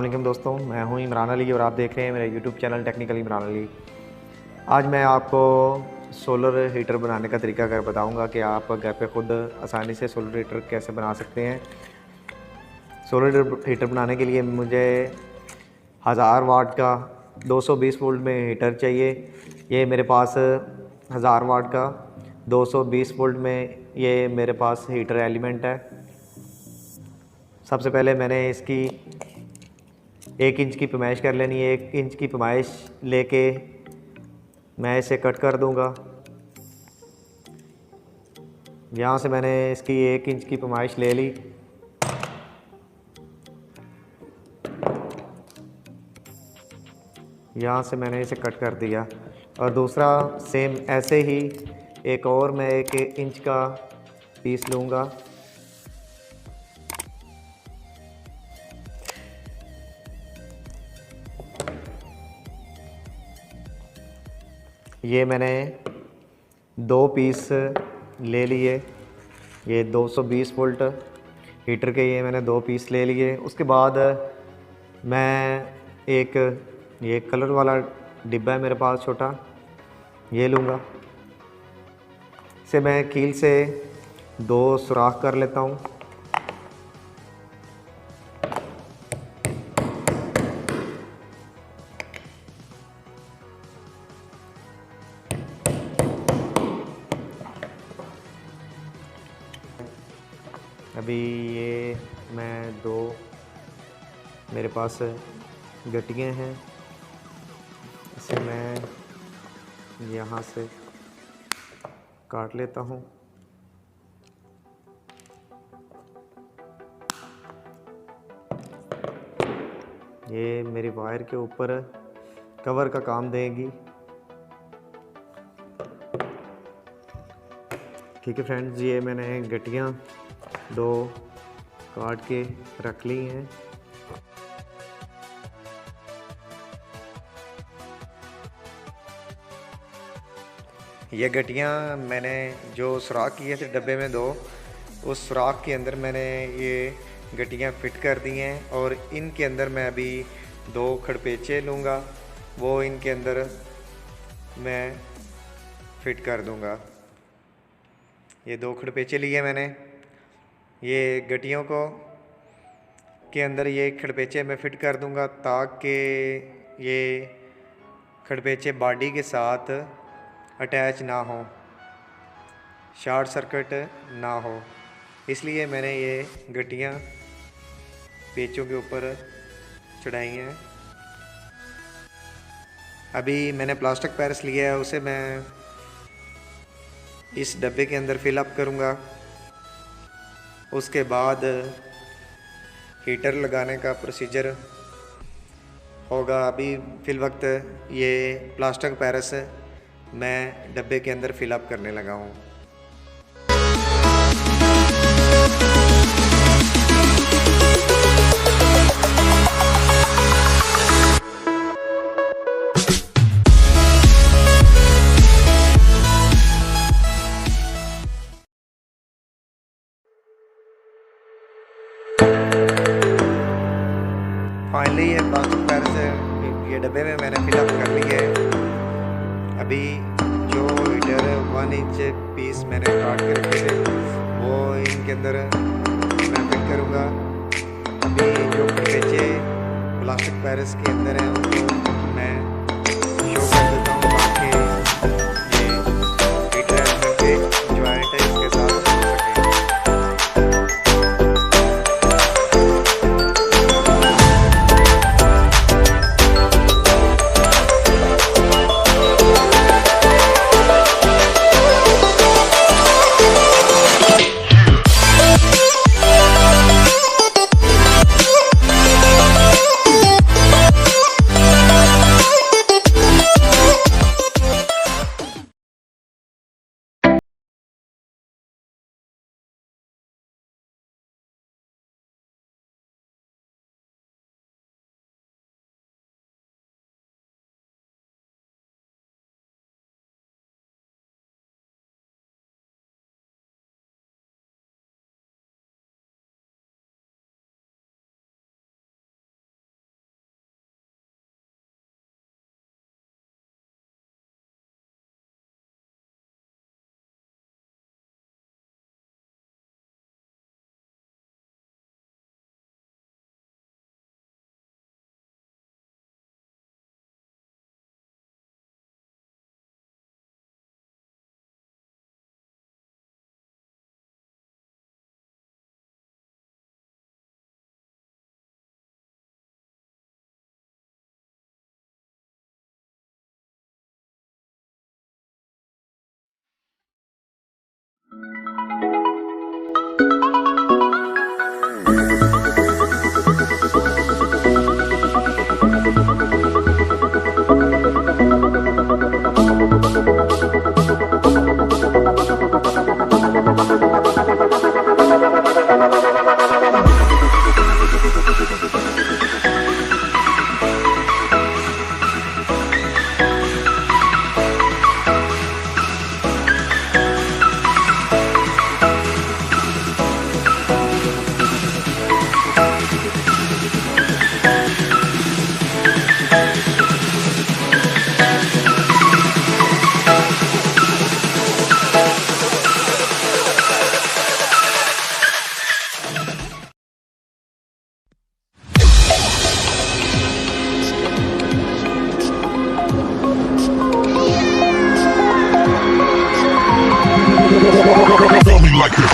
अस्सलाम वालेकुम दोस्तों, मैं हूं इमरान अली और आप देख रहे हैं मेरा YouTube channel technical Imran Ali. आज मैं आपको सोलर हीटर बनाने का तरीका कर बताऊंगा कि आप घर पे ख़ुद आसानी से सोलर हीटर कैसे बना सकते हैं। सोलर हीटर बनाने के लिए मुझे 1000 वाट का 220 वोल्ट में हीटर चाहिए। ये मेरे पास 1000 वाट का 220 वोल्ट में ये मेरे पास हीटर एलिमेंट है। सबसे पहले मैंने इसकी 1 इंच की पैमाइश कर लेनी है। 1 इंच की पैमाइश लेके मैं इसे कट कर दूंगा। यहाँ से मैंने इसकी 1 इंच की पैमाइश ले ली। यहाँ से मैंने इसे कट कर दिया और दूसरा सेम ऐसे ही एक और मैं 1 इंच का पीस लूँगा। ये मैंने 2 पीस ले लिए। ये 220 वोल्ट हीटर के ये मैंने 2 पीस ले लिए। उसके बाद मैं ये कलर वाला डिब्बा है मेरे पास छोटा, ये लूँगा। इसे मैं कील से 2 सुराख कर लेता हूँ। अभी ये मैं 2 मेरे पास गट्टियाँ हैं, इसे मैं यहाँ से काट लेता हूँ। ये मेरी वायर के ऊपर कवर का काम देगी। ठीक है फ्रेंड्स, ये मैंने गट्टियाँ 2 काट के रख ली हैं। ये गट्टियाँ मैंने जो सुराख किए थे डब्बे में 2, उस सुराख के अंदर मैंने ये गट्टियाँ फिट कर दी हैं और इनके अंदर मैं अभी 2 खड़पेचे लूँगा, वो इनके अंदर मैं फिट कर दूँगा। ये 2 खड़पेचे लिए मैंने। ये गट्टियों को के अंदर ये खड़पेचे मैं फिट कर दूंगा ताकि ये खड़पेचे बॉडी के साथ अटैच ना हो, शॉर्ट सर्किट ना हो, इसलिए मैंने ये गट्टियाँ पेचों के ऊपर चढ़ाई हैं। अभी मैंने प्लास्टिक पैरस लिया है, उसे मैं इस डब्बे के अंदर फिल अप करूँगा। उसके बाद हीटर लगाने का प्रोसीजर होगा। अभी फ़िल वक्त ये प्लास्टिक पैरस मैं डब्बे के अंदर फिल अप करने लगा हूँ। फाइनली ये प्लास्टिक पैरस ये डब्बे में मैंने फिल अप कर ली है। अभी जो हीटर 1 इंच पीस मैंने काट के रखे थे वो इनके अंदर मैं फिट करूँगा। अभी जो पेचे प्लास्टिक पैरस के अंदर हैं उनको मैं शो कर देता हूँ ताकि ये हीटर एलिमेंट के जॉइंट है इसके साथ हो सके।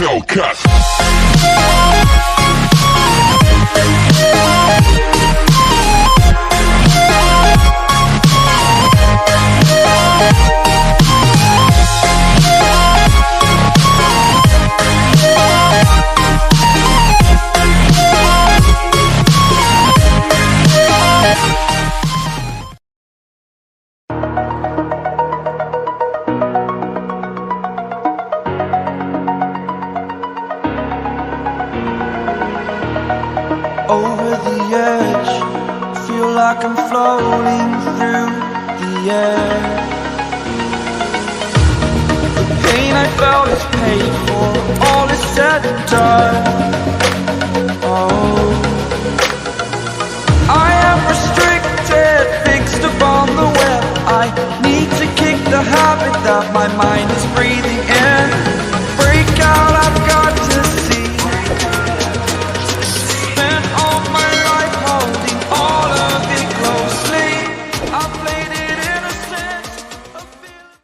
Hellcat. Over the edge, feel like I'm floating through the air. The pain I felt is paid for, all is said and done. Oh, I am restricted, fixed upon the web. I need to kick the habit that my mind is breathing.